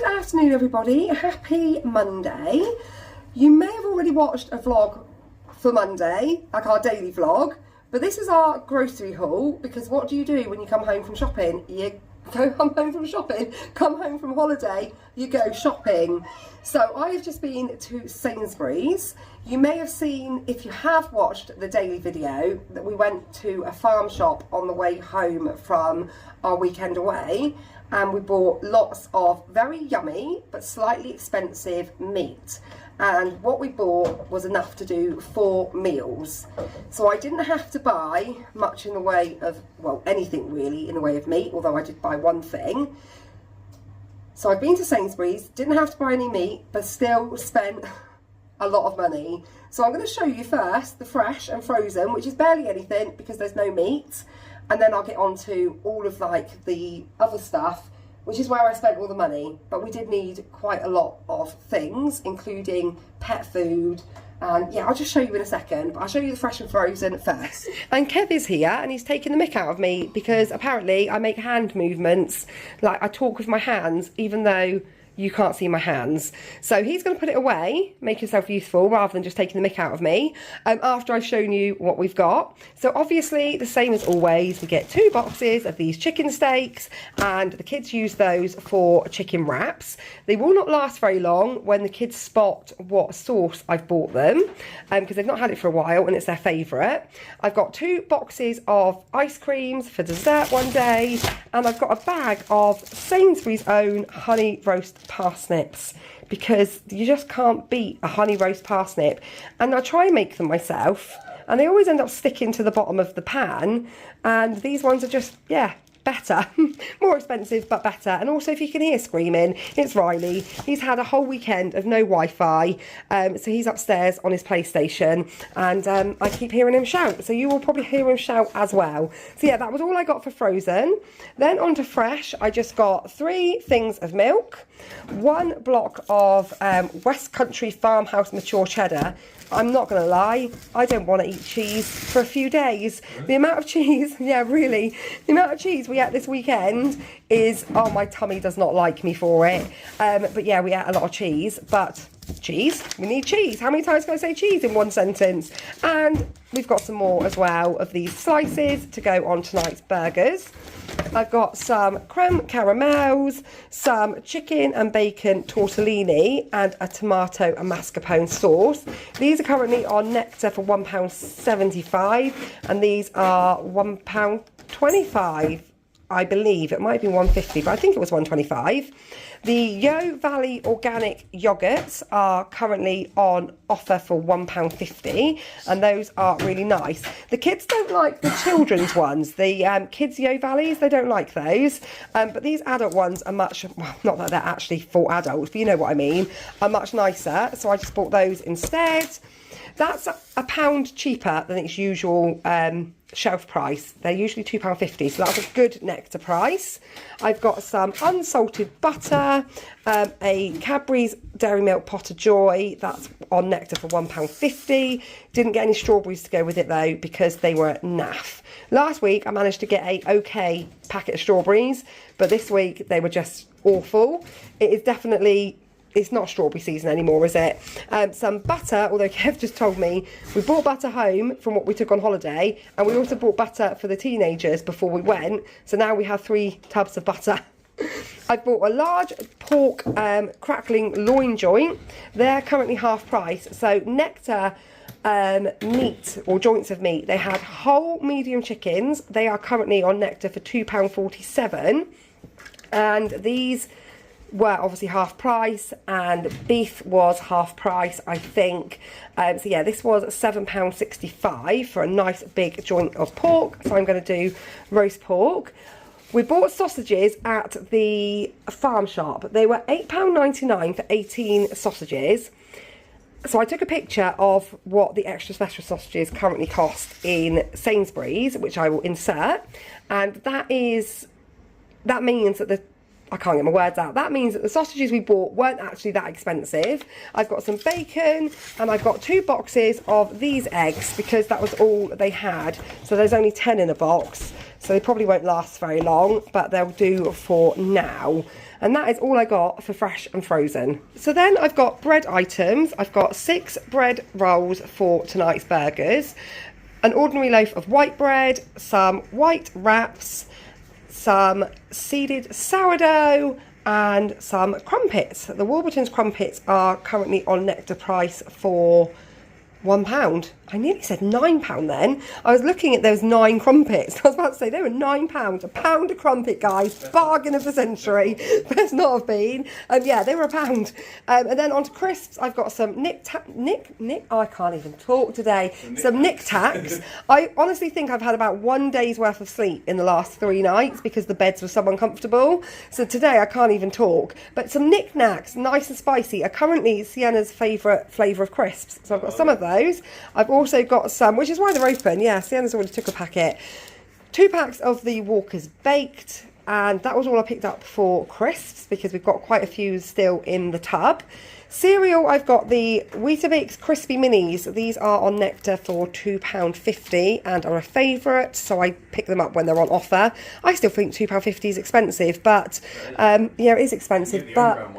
Good afternoon everybody, happy Monday. You may have already watched a vlog for Monday, like our daily vlog, but this is our grocery haul because what do you do when you come home from shopping? You come home from holiday, you go shopping. So I have just been to Sainsburys. You may have seen, if you have watched the daily video, that we went to a farm shop on the way home from our weekend away, and we bought lots of very yummy but slightly expensive meat. And what we bought was enough to do 4 meals. So I didn't have to buy much in the way of, well, anything really in the way of meat, although I did buy one thing. So I've been to Sainsbury's, didn't have to buy any meat, but still spent a lot of money. So I'm going to show you first the fresh and frozen, which is barely anything because there's no meat. And then I'll get on to all of like the other stuff, which is where I spent all the money. But we did need quite a lot of things, including pet food. And yeah, I'll just show you in a second, but I'll show you the fresh and frozen first. And Kev is here and he's taking the mick out of me because apparently I make hand movements, like I talk with my hands, even though you can't see my hands. So he's going to put it away, make himself useful rather than just taking the mick out of me after I've shown you what we've got. So obviously the same as always, we get 2 boxes of these chicken steaks and the kids use those for chicken wraps. They will not last very long when the kids spot what sauce I've bought them because they've not had it for a while and it's their favourite. I've got 2 boxes of ice creams for dessert one day, and I've got a bag of Sainsbury's own honey roast parsnips because you just can't beat a honey roast parsnip. And I try and make them myself and they always end up sticking to the bottom of the pan, and these ones are just, yeah, better. More expensive but better. And also, if you can hear screaming, it's Riley. He's had a whole weekend of no Wi-Fi, so he's upstairs on his PlayStation, and I keep hearing him shout, so you will probably hear him shout as well. So yeah, that was all I got for frozen. Then on to fresh, I just got 3 things of milk, 1 block of West Country Farmhouse mature cheddar. I'm not going to lie, I don't want to eat cheese for a few days. The amount of cheese, yeah, really, the amount of cheese we ate this weekend is, oh, my tummy does not like me for it. But yeah, we ate a lot of cheese, but cheese, we need cheese. How many times can I say cheese in one sentence? And we've got some more as well of these slices to go on tonight's burgers. I've got some creme caramels, some chicken and bacon tortellini, and a tomato and mascarpone sauce. These are currently on Nectar for £1.75, and these are £1.25, I believe. It might be £1.50, but I think it was £1.25. The Yo Valley organic yogurts are currently on offer for £1.50, and those are really nice. The kids don't like the children's ones, the kids Yo Valleys, they don't like those, but these adult ones are much, well, not that they're actually for adults, but you know what I mean, are much nicer, so I just bought those instead. That's £1 cheaper than its usual shelf price. They're usually £2.50, so that's a good Nectar price. I've got some unsalted butter, a Cadbury's Dairy Milk Pot of Joy, that's on Nectar for £1.50. Didn't get any strawberries to go with it though because they were naff. Last week I managed to get a okay packet of strawberries, but this week they were just awful. It is definitely, it's not strawberry season anymore, is it? Some butter, although Kev just told me we bought butter home from what we took on holiday, and we also bought butter for the teenagers before we went, so now we have 3 tubs of butter. I bought a large pork crackling loin joint. They're currently half price, so Nectar meat or joints of meat, they had whole medium chickens. They are currently on Nectar for £2.47, and these were obviously half price, and beef was half price, I think. So yeah, this was £7.65 for a nice big joint of pork, so I'm going to do roast pork. We bought sausages at the farm shop. They were £8.99 for 18 sausages. So I took a picture of what the extra special sausages currently cost in Sainsbury's, which I will insert, and that means that the I can't get my words out. That means that the sausages we bought weren't actually that expensive. I've got some bacon and I've got 2 boxes of these eggs because that was all they had. So there's only 10 in a box. So they probably won't last very long, but they'll do for now. And that is all I got for fresh and frozen. So then I've got bread items. I've got 6 bread rolls for tonight's burgers, an ordinary loaf of white bread, some white wraps, some seeded sourdough, and some crumpets. The Warburton's crumpets are currently on Nectar price for £1. I nearly said £9 then. I was looking at those 9 crumpets. I was about to say they were £9. A pound a crumpet, guys. Bargain of the century. Best not have been. Yeah, they were £1. And then onto crisps, I've got some I can't even talk today. Some Nic Tacs. I honestly think I've had about 1 day's worth of sleep in the last 3 nights because the beds were so uncomfortable. So today I can't even talk. But some Nic Nacs, nice and spicy, are currently Sienna's favourite flavour of crisps. So I've got some of those. I've also got some, which is why they're open. Yeah, Sienna's already took a packet. 2 packs of the Walker's Baked, and that was all I picked up for crisps because we've got quite a few still in the tub. Cereal, I've got the Weetabix Crispy Minis. These are on Nectar for £2.50 and are a favourite, so I pick them up when they're on offer. I still think £2.50 is expensive, but yeah, it is expensive. But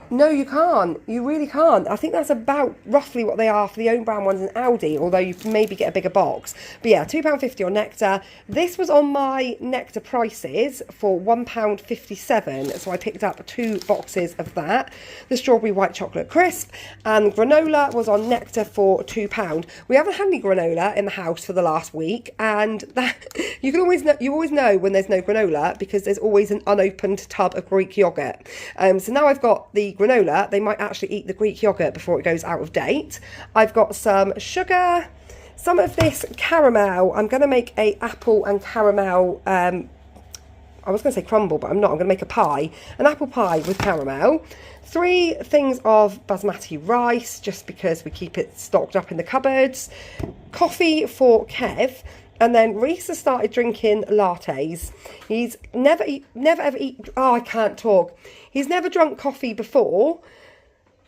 no, you can't. You really can't. I think that's about roughly what they are for the own brand ones in Aldi, although you can maybe get a bigger box. But yeah, £2.50 on Nectar. This was on my Nectar prices for £1.57, so I picked up 2 boxes of that. The strawberry white chocolate crisp, and granola was on Nectar for £2. We haven't had any granola in the house for the last week, and that you always know when there's no granola because there's always an unopened tub of Greek yogurt. So now I've got the granola. They might actually eat the Greek yogurt before it goes out of date. I've got some sugar, some of this caramel. I'm going to make a apple and caramel I was going to say crumble, but I'm not. I'm going to make a pie, an apple pie with caramel. 3 things of basmati rice, just because we keep it stocked up in the cupboards. Coffee for Kev. And then Reese has started drinking lattes. He's never ever eat. Oh, I can't talk. He's never drunk coffee before.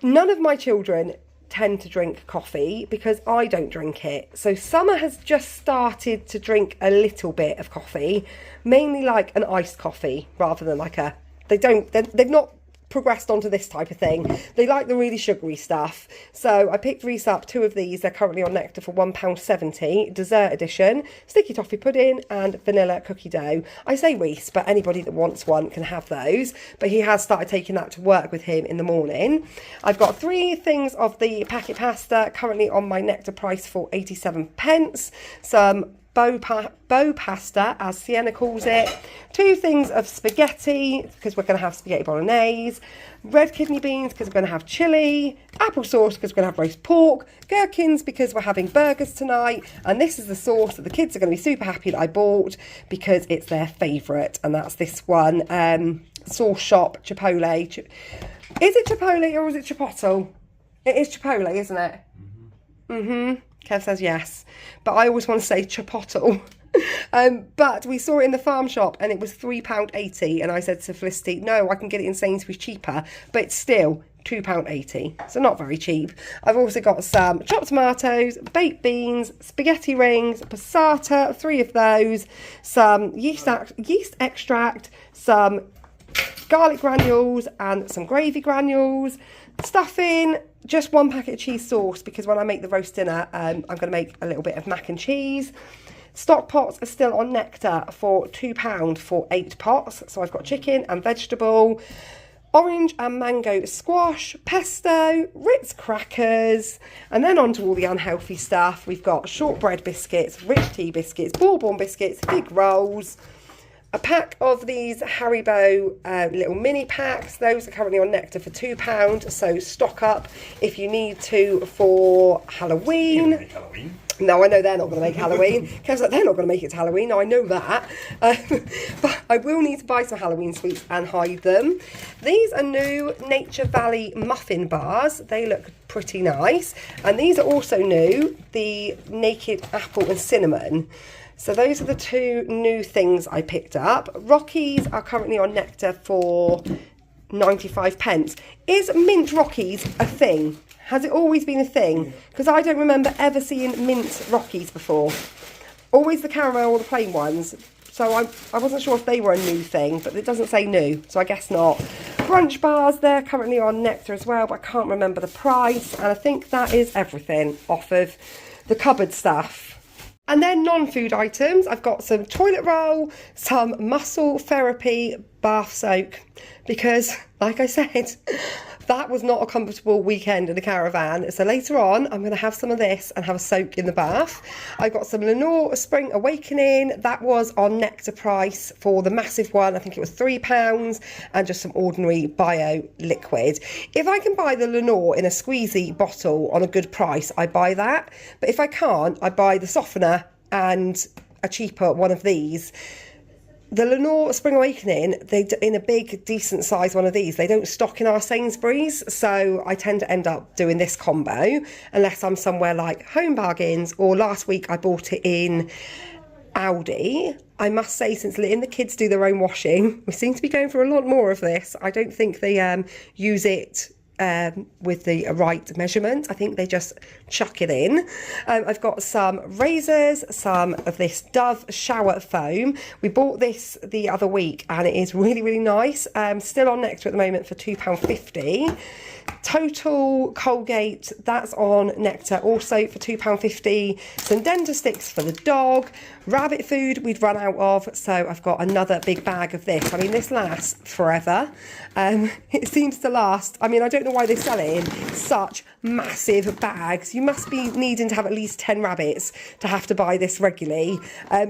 None of my children tend to drink coffee because I don't drink it. So Summer has just started to drink a little bit of coffee, mainly like an iced coffee rather than like a. They've not progressed onto this type of thing. They like the really sugary stuff. So I picked Reese up 2 of these. They're currently on Nectar for £1.70. Dessert edition, sticky toffee pudding and vanilla cookie dough. I say Reese, but anybody that wants one can have those. But he has started taking that to work with him in the morning. I've got 3 things of the packet pasta currently on my Nectar price for 87p. Some bow pasta, as Sienna calls it. 2 things of spaghetti, because we're going to have spaghetti bolognese. Red kidney beans, because we're going to have chilli. Applesauce, because we're going to have roast pork. Gherkins, because we're having burgers tonight. And this is the sauce that the kids are going to be super happy that I bought, because it's their favourite. And that's this one, Sauce Shop Chipotle. Is it Chipotle or is it Chipotle? It is Chipotle, isn't it? Mm-hmm. Kev says yes, but I always want to say Chipotle. But we saw it in the farm shop and it was £3.80, and I said to Felicity, no, I can get it in Sainsburys cheaper, but it's still £2.80, so not very cheap. I've also got some chopped tomatoes, baked beans, spaghetti rings, passata, 3 of those, some yeast extract, some garlic granules and some gravy granules, stuffing, just 1 packet of cheese sauce, because when I make the roast dinner, I'm going to make a little bit of mac and cheese. Stock pots are still on Nectar for £2 for 8 pots. So I've got chicken and vegetable, orange and mango squash, pesto, Ritz crackers, and then on to all the unhealthy stuff. We've got shortbread biscuits, rich tea biscuits, bourbon biscuits, fig rolls, a pack of these Haribo little mini packs. Those are currently on Nectar for £2, so stock up if you need to for Halloween. No, I know they're not going to make Halloween. Kev's like, they're not going to make it to Halloween. No, I know that. But I will need to buy some Halloween sweets and hide them. These are new Nature Valley muffin bars. They look pretty nice. And these are also new, the Naked Apple and Cinnamon. So those are the two new things I picked up. Rockies are currently on Nectar for 95p. Is mint Rockies a thing? Has it always been a thing? Because I don't remember ever seeing mint Rockies before. Always the caramel or the plain ones. So I wasn't sure if they were a new thing, but it doesn't say new, so I guess not. Brunch bars, they're currently on Nectar as well, but I can't remember the price. And I think that is everything off of the cupboard stuff. And then non-food items, I've got some toilet roll, some muscle therapy bath soak, because like I said, that was not a comfortable weekend in a caravan. So later on, I'm going to have some of this and have a soak in the bath. I got some Lenore Spring Awakening. That was on Nectar price for the massive one. I think it was £3, and just some ordinary bio liquid. If I can buy the Lenore in a squeezy bottle on a good price, I buy that. But if I can't, I buy the softener and a cheaper one of these. The Lenore Spring Awakening, in a big, decent size one of these, they don't stock in our Sainsburys, so I tend to end up doing this combo, unless I'm somewhere like Home Bargains, or last week I bought it in Aldi. I must say, since letting the kids do their own washing, we seem to be going for a lot more of this. I don't think they use it with the right measurement. I think they just chuck it in. I've got some razors, some of this Dove shower foam. We bought this the other week and it is really, really nice. Still on Nectar at the moment for £2.50. Total Colgate, that's on Nectar also for £2.50. Some dental sticks for the dog. Rabbit food we'd run out of, so I've got another big bag of this. I mean, this lasts forever. It seems to last. I mean, I don't know why they sell it in such massive bags. You must be needing to have at least 10 rabbits to have to buy this regularly,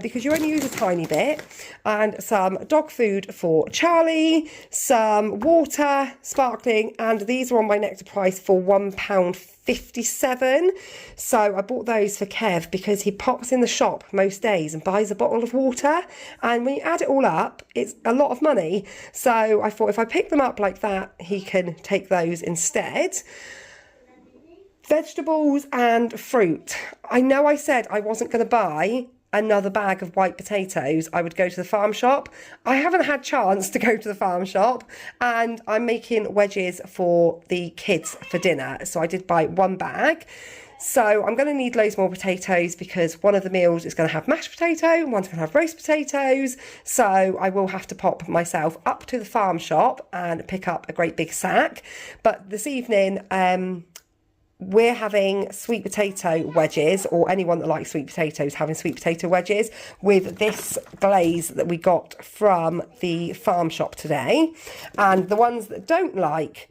because you only use a tiny bit. And some dog food for Charlie, some water, sparkling, and these are on my Nectar price for £1.57. So I bought those for Kev because he pops in the shop most days and buys a bottle of water, and when you add it all up, it's a lot of money. So I thought if I pick them up like that, he can take those instead. Vegetables and fruit. I know I said I wasn't going to buy another bag of white potatoes. I would go to the farm shop. I haven't had chance to go to the farm shop, and I'm making wedges for the kids for dinner. So I did buy one bag. So I'm going to need loads more potatoes because one of the meals is going to have mashed potato and one's going to have roast potatoes. So I will have to pop myself up to the farm shop and pick up a great big sack. But this evening, we're having sweet potato wedges, or anyone that likes sweet potatoes having sweet potato wedges with this glaze that we got from the farm shop today. And the ones that don't like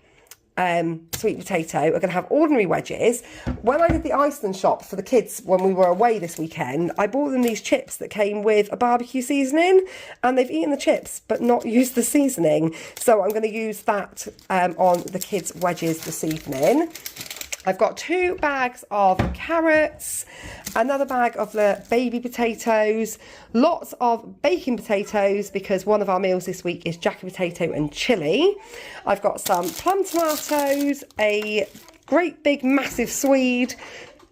sweet potato are going to have ordinary wedges. When I did the Iceland shop for the kids when we were away this weekend, I bought them these chips that came with a barbecue seasoning, and they've eaten the chips but not used the seasoning. So I'm going to use that on the kids' wedges this evening. I've got 2 bags of carrots, another bag of the baby potatoes, lots of baking potatoes because one of our meals this week is jacket potato and chilli. I've got some plum tomatoes, a great big massive Swede,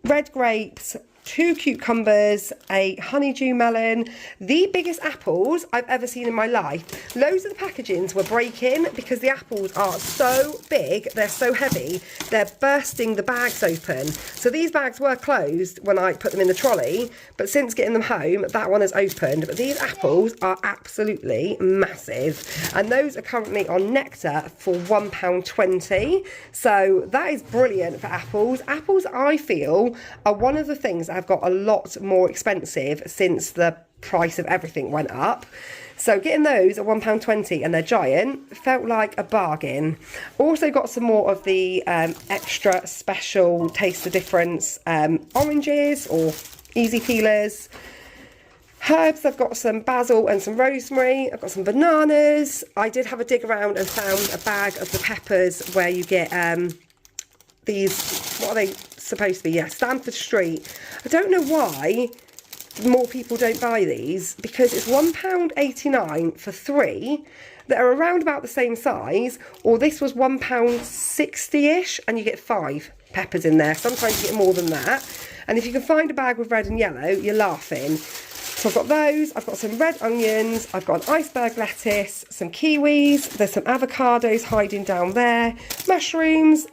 red grapes, 2 cucumbers, a honeydew melon, the biggest apples I've ever seen in my life. Loads of the packagings were breaking because the apples are so big, they're so heavy, they're bursting the bags open. So these bags were closed when I put them in the trolley, but since getting them home, that one has opened. But these apples are absolutely massive, and those are currently on Nectar for £1.20. So that is brilliant for apples. Apples, I feel, are one of the things have got a lot more expensive since the price of everything went up. So getting those at £1.20 and they're giant felt like a bargain. Also got some more of the extra special Taste the Difference oranges or easy peelers. Herbs, I've got some basil and some rosemary. I've got some bananas. I did have a dig around and found a bag of the peppers where you get these, what are they supposed to be? Yeah, Stamford Street. I don't know why more people don't buy these, because it's £1.89 for 3 that are around about the same size, or this was £1.60-ish and you get 5 peppers in there. Sometimes you get more than that. And if you can find a bag with red and yellow, you're laughing. So I've got those, I've got some red onions, I've got an iceberg lettuce, some kiwis, there's some avocados hiding down there, mushrooms,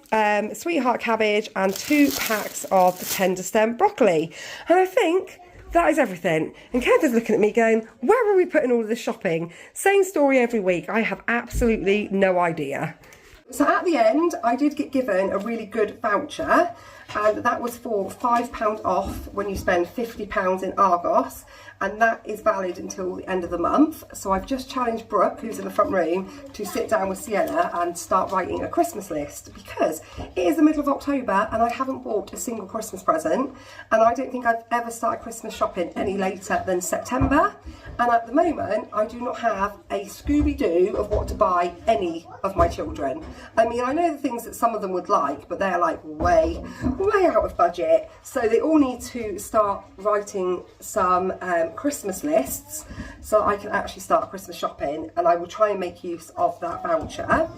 sweetheart cabbage, and 2 packs of tender stem broccoli. And I think that is everything. And Kev is looking at me going, where are we putting all of this shopping? Same story every week. I have absolutely no idea. So at the end, I did get given a really good voucher, and that was for £5 off when you spend £50 in Argos, and that is valid until the end of the month. So I've just challenged Brooke, who's in the front room, to sit down with Sienna and start writing a Christmas list, because it is the middle of October and I haven't bought a single Christmas present, and I don't think I've ever started Christmas shopping any later than September. And at the moment, I do not have a Scooby-Doo of what to buy any of my children. I mean, I know the things that some of them would like, but they're like way out of budget. So they all need to start writing some Christmas lists so I can actually start Christmas shopping, and I will try and make use of that voucher.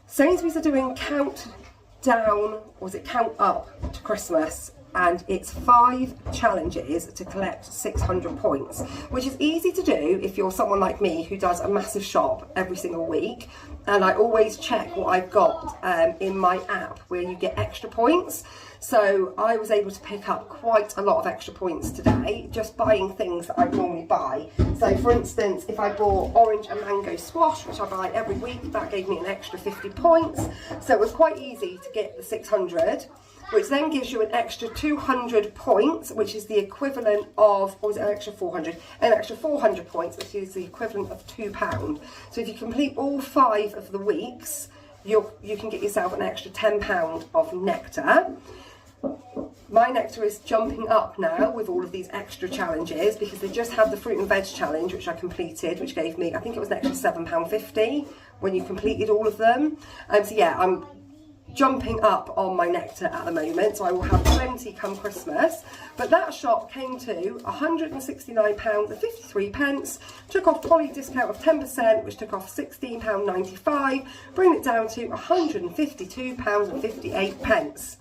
Sainsburys are doing countdown, or is it count up to Christmas? And it's 5 challenges to collect 600 points, which is easy to do if you're someone like me who does a massive shop every single week. And I always check what I've got in my app where you get extra points. So I was able to pick up quite a lot of extra points today, just buying things that I normally buy. So for instance, if I bought orange and mango squash, which I buy every week, that gave me an extra 50 points. So it was quite easy to get the 600. Which then gives you an extra 200 points, which is the equivalent of, or is it an extra 400? An extra 400 points, which is the equivalent of £2. So if you complete all 5 of the weeks, you can get yourself an extra £10 of Nectar. My Nectar is jumping up now with all of these extra challenges, because they just had the fruit and veg challenge, which I completed, which gave me, I think it was an extra £7.50 when you completed all of them. So yeah, I'm jumping up on my Nectar at the moment, so I will have plenty come Christmas. But that shop came to £169.53, took off poly discount of 10%, which took off £16.95, bringing it down to £152.58.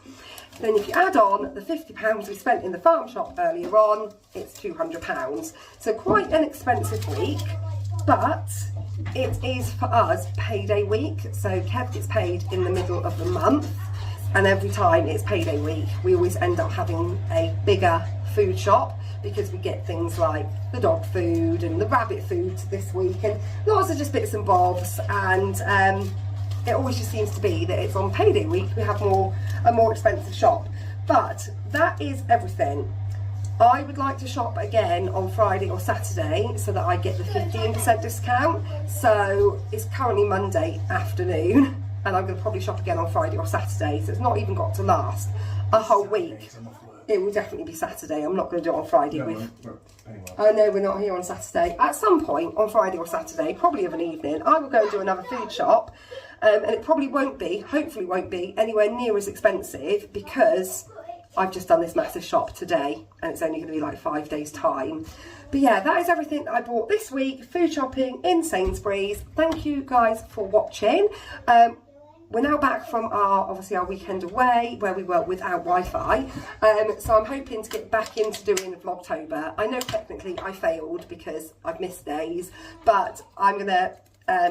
Then if you add on the £50 we spent in the farm shop earlier on, it's £200. So quite an expensive week, but it is for us payday week. So Kev gets paid in the middle of the month, and every time it's payday week, we always end up having a bigger food shop, because we get things like the dog food and the rabbit food this week, and lots of just bits and bobs. And it always just seems to be that it's on payday week we have a more expensive shop. But that is everything. I would like to shop again on Friday or Saturday so that I get the 15% discount. So it's currently Monday afternoon, and I'm going to probably shop again on Friday or Saturday. So it's not even got to last a whole week. It will definitely be Saturday. I'm not going to do it on Friday. I know we're not here on Saturday. At some point on Friday or Saturday, probably of an evening, I will go and do another food shop. And it probably won't be, hopefully won't be, anywhere near as expensive, because I've just done this massive shop today, and it's only going to be like 5 days time. But yeah, that is everything that I bought this week, food shopping in Sainsbury's. Thank you guys for watching. We're now back from our weekend away, where we were without Wi-Fi. So I'm hoping to get back into doing Vlogtober. I know technically I failed because I've missed days, but I'm going to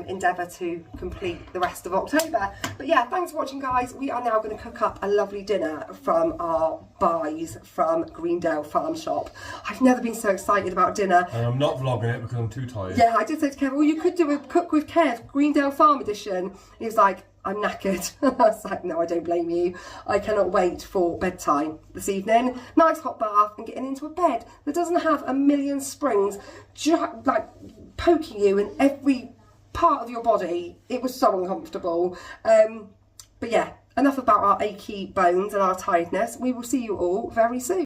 endeavour to complete the rest of October. But yeah, thanks for watching, guys. We are now going to cook up a lovely dinner from our buys from Greendale Farm Shop. I've never been so excited about dinner. And I'm not vlogging it because I'm too tired. Yeah, I did say to Kev, well, you could do a Cook with Kev Greendale Farm edition. He was like, I'm knackered. I was like, no, I don't blame you. I cannot wait for bedtime this evening. Nice hot bath and getting into a bed that doesn't have a million springs like poking you in every part of your body. It was so uncomfortable. But yeah, enough about our achy bones and our tiredness. We will see you all very soon.